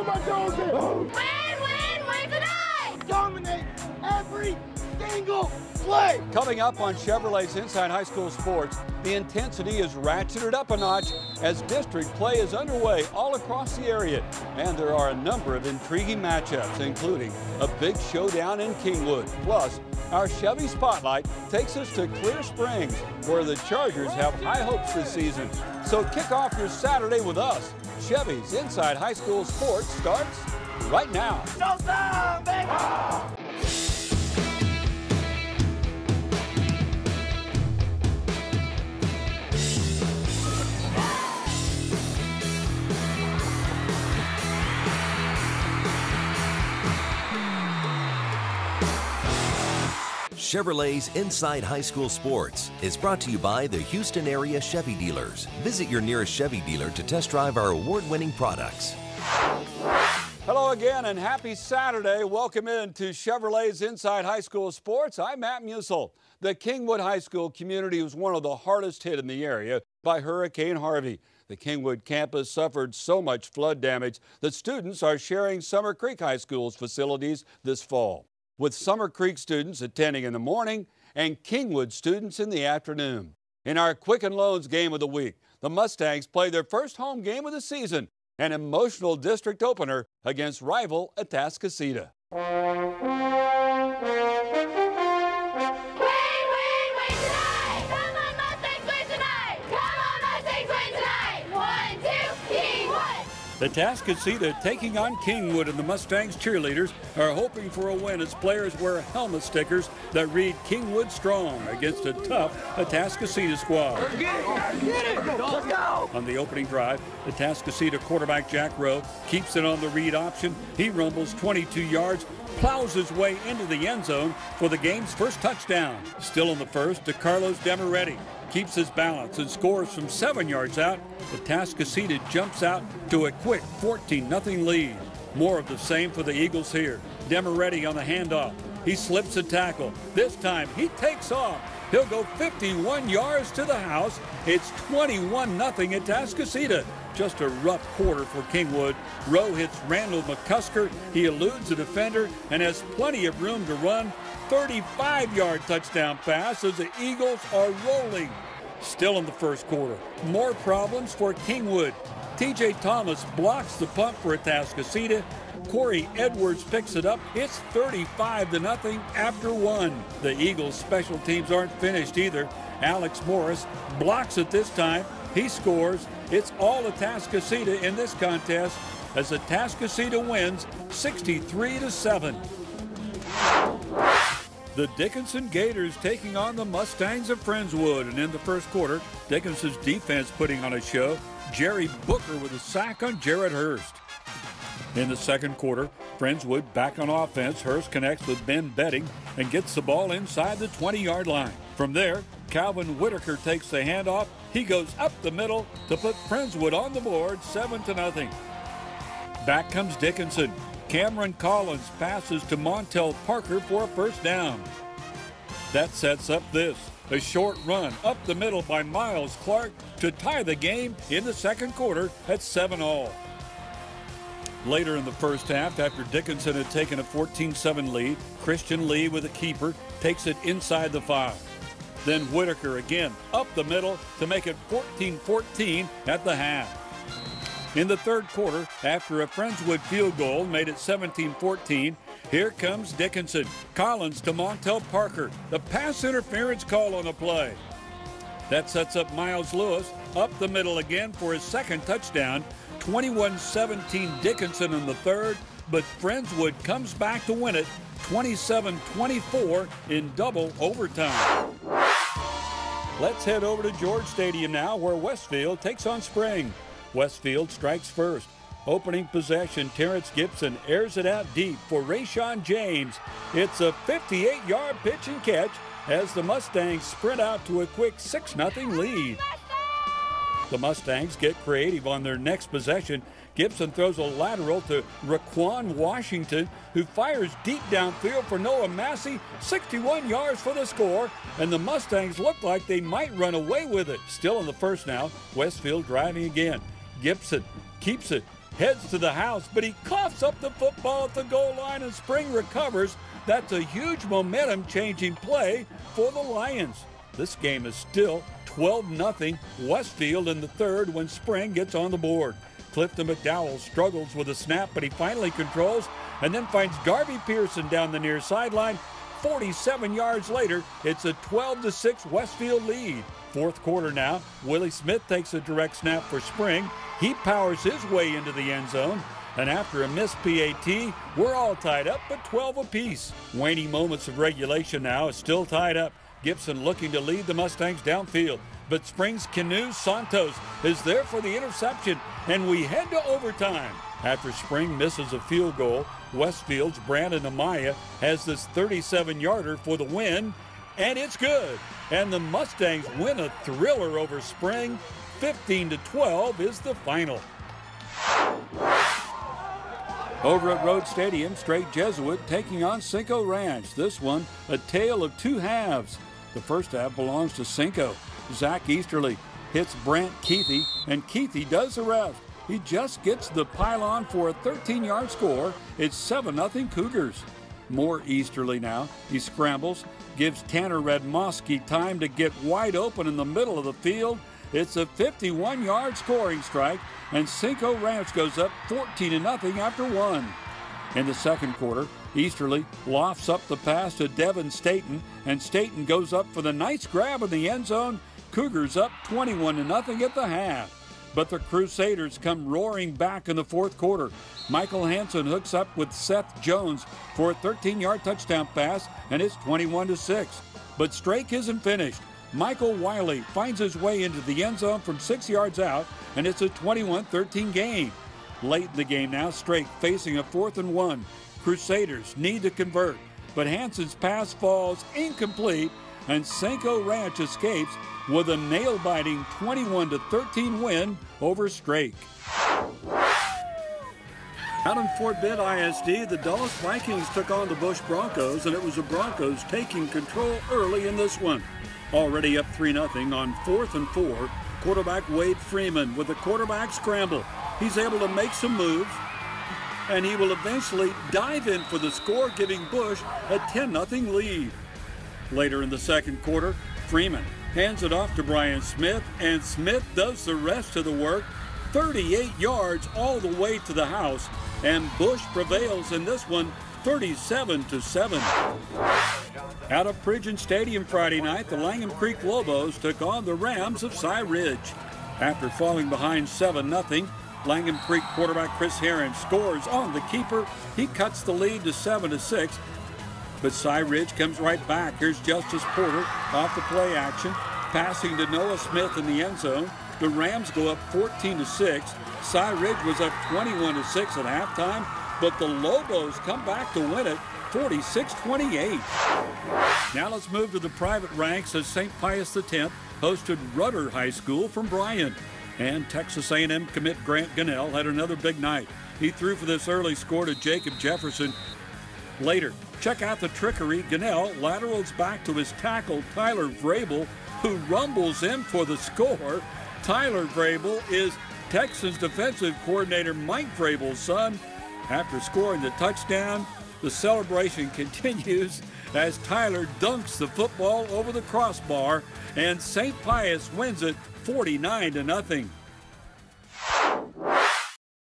my Joneses! Win tonight! Dominate every single play! Coming up on Chevrolet's Inside High School Sports, the intensity is ratcheted up a notch as district play is underway all across the area. And there are a number of intriguing matchups, including a big showdown in Kingwood. Plus, our Chevy Spotlight takes us to Clear Springs, where the Chargers have high hopes this season. So kick off your Saturday with us. Chevy's Inside High School Sports starts right now. Showtime, baby! Chevrolet's Inside High School Sports is brought to you by the Houston area Chevy dealers. Visit your nearest Chevy dealer to test drive our award-winning products. Hello again and happy Saturday. Welcome in to Chevrolet's Inside High School Sports. I'm Matt Musil. The Kingwood High School community was one of the hardest hit in the area by Hurricane Harvey. The Kingwood campus suffered so much flood damage that students are sharing Summer Creek High School's facilities this fall, with Summer Creek students attending in the morning and Kingwood students in the afternoon. In our Quicken Loans game of the week, the Mustangs play their first home game of the season, an emotional district opener against rival Atascocita. Atascocita taking on Kingwood, and the Mustangs cheerleaders are hoping for a win as players wear helmet stickers that read Kingwood Strong against a tough Atascocita squad. Let's go! On the opening drive, Atascocita quarterback Jack Rowe keeps it on the read option. He rumbles 22 yards, plows his way into the end zone for the game's first touchdown. Still in the first, DeCarlos Demoretti keeps his balance and scores from 7 yards out. Atascocita jumps out to a quick 14-0 lead. More of the same for the Eagles here. Demoretti on the handoff. He slips a tackle. This time he takes off. He'll go 51 yards to the house. It's 21-0 Atascocita. Just a rough quarter for Kingwood. Rowe hits Randall McCusker. He eludes the defender and has plenty of room to run. 35-yard touchdown pass as the Eagles are rolling. Still in the first quarter, more problems for Kingwood. T.J. Thomas blocks the punt for Atascocita. Corey Edwards picks it up. It's 35-0 after one. The Eagles' special teams aren't finished either. Alex Morris blocks it this time. He scores. It's all Atascocita in this contest as Atascocita wins 63-7. The Dickinson Gators taking on the Mustangs of Friendswood. And in the first quarter, Dickinson's defense putting on a show. Jerry Booker with a sack on Jared Hurst. In the second quarter, Friendswood back on offense. Hurst connects with Ben Betting and gets the ball inside the 20-yard line. From there, Calvin Whitaker takes the handoff. He goes up the middle to put Friendswood on the board 7-0. Back comes Dickinson. Cameron Collins passes to Montel Parker for a first down. That sets up this. A short run up the middle by Miles Clark to tie the game in the second quarter at 7-all. Later in the first half, after Dickinson had taken a 14-7 lead, Christian Lee with a keeper takes it inside the 5. Then Whitaker again up the middle to make it 14-14 at the half. In the third quarter, after a Friendswood field goal made it 17-14, here comes Dickinson. Collins to Montel Parker. The pass interference call on the play. That sets up Miles Lewis up the middle again for his second touchdown. 21-17 Dickinson in the third, but Friendswood comes back to win it 27-24 in double overtime. Let's head over to George Stadium now, where Westfield takes on Spring. Westfield strikes first. Opening possession, Terrence Gibson airs it out deep for Rayshawn James. It's a 58-yard pitch and catch as the Mustangs sprint out to a quick 6-0 lead. The Mustangs get creative on their next possession. Gibson throws a lateral to Raquan Washington, who fires deep downfield for Noah Massey, 61 yards for the score, and the Mustangs look like they might run away with it. Still in the first now, Westfield driving again. Gibson keeps it heads to the house, but he coughs up the football at the goal line and Spring recovers. That's a huge momentum-changing play for the Lions. This game is still 12-0 Westfield in the third when Spring gets on the board. Clifton McDowell struggles with a snap, but he finally controls and then finds Garvey Pearson down the near sideline. 47 yards later, it's a 12-6 Westfield lead. Fourth quarter now, Willie Smith takes a direct snap for Spring. He powers his way into the end zone, and after a missed PAT, we're all tied up but 12 apiece. Waning moments of regulation now, it's still tied up. Gibson looking to lead the Mustangs downfield, but Spring's Canu Santos is there for the interception, and we head to overtime. After Spring misses a field goal, Westfield's Brandon Amaya has this 37-yarder for the win, and it's good. And the Mustangs win a thriller over Spring. 15-12 is the final. Over at Road Stadium, straight Jesuit taking on Cinco Ranch. This one, a tale of two halves. The first half belongs to Cinco. Zach Easterly hits Brant Keithy, and Keithy does the rest. He just gets the pylon for a 13-yard score. It's 7-0 Cougars. More Easterly now. He scrambles, gives Tanner Redmosky time to get wide open in the middle of the field. It's a 51-yard scoring strike, and Cinco Ranch goes up 14-0 after one. In the second quarter, Easterly lofts up the pass to Devin Staten, and Staten goes up for the nice grab in the end zone. Cougars up 21-0 at the half. But the Crusaders come roaring back in the fourth quarter. Michael Hansen hooks up with Seth Jones for a 13-yard touchdown pass, and it's 21-6. But Strake isn't finished. Michael Wiley finds his way into the end zone from 6 yards out, and it's a 21-13 game. Late in the game now, Strake facing a 4th and 1. Crusaders need to convert, but Hansen's pass falls incomplete, and Cinco Ranch escapes with a nail-biting 21-13 win over Strake. Out in Fort Bend ISD, the Dulles Vikings took on the Bush Broncos, and it was the Broncos taking control early in this one. Already up 3-0 on 4th and 4, quarterback Wade Freeman with a quarterback scramble. He's able to make some moves, and he will eventually dive in for the score, giving Bush a 10-0 lead. Later in the second quarter, Freeman hands it off to Brian Smith, and Smith does the rest of the work. 38 yards all the way to the house, and Bush prevails in this one 37-7. Out of Pridgeon Stadium Friday night, the Langham Creek Lobos took on the Rams of Cy Ridge. After falling behind 7-0, Langham Creek quarterback Chris Herron scores on the keeper. He cuts the lead to 7-6. But Cy Ridge comes right back. Here's Justice Porter off the play action, passing to Noah Smith in the end zone. The Rams go up 14-6. Cy Ridge was up 21-6 at halftime, but the Lobos come back to win it 46-28. Now let's move to the private ranks as St. Pius X hosted Rudder High School from Bryan. And Texas A&M commit Grant Gunnell had another big night. He threw for this early score to Jacob Jefferson. Later, check out the trickery. Gunnell laterals back to his tackle, Tyler Vrabel, who rumbles in for the score. Tyler Vrabel is Texans defensive coordinator Mike Vrabel's son. After scoring the touchdown, the celebration continues as Tyler dunks the football over the crossbar, and St. Pius wins it 49-0.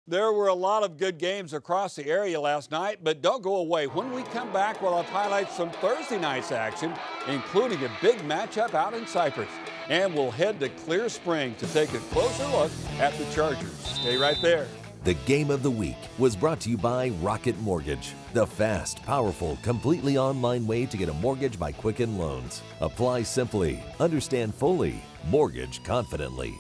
There were a lot of good games across the area last night, but don't go away. When we come back, we'll have highlights from Thursday night's action, including a big matchup out in Cypress. And we'll head to Clear Spring to take a closer look at the Chargers. Stay right there. The Game of the Week was brought to you by Rocket Mortgage, the fast, powerful, completely online way to get a mortgage by Quicken Loans. Apply simply, understand fully, mortgage confidently.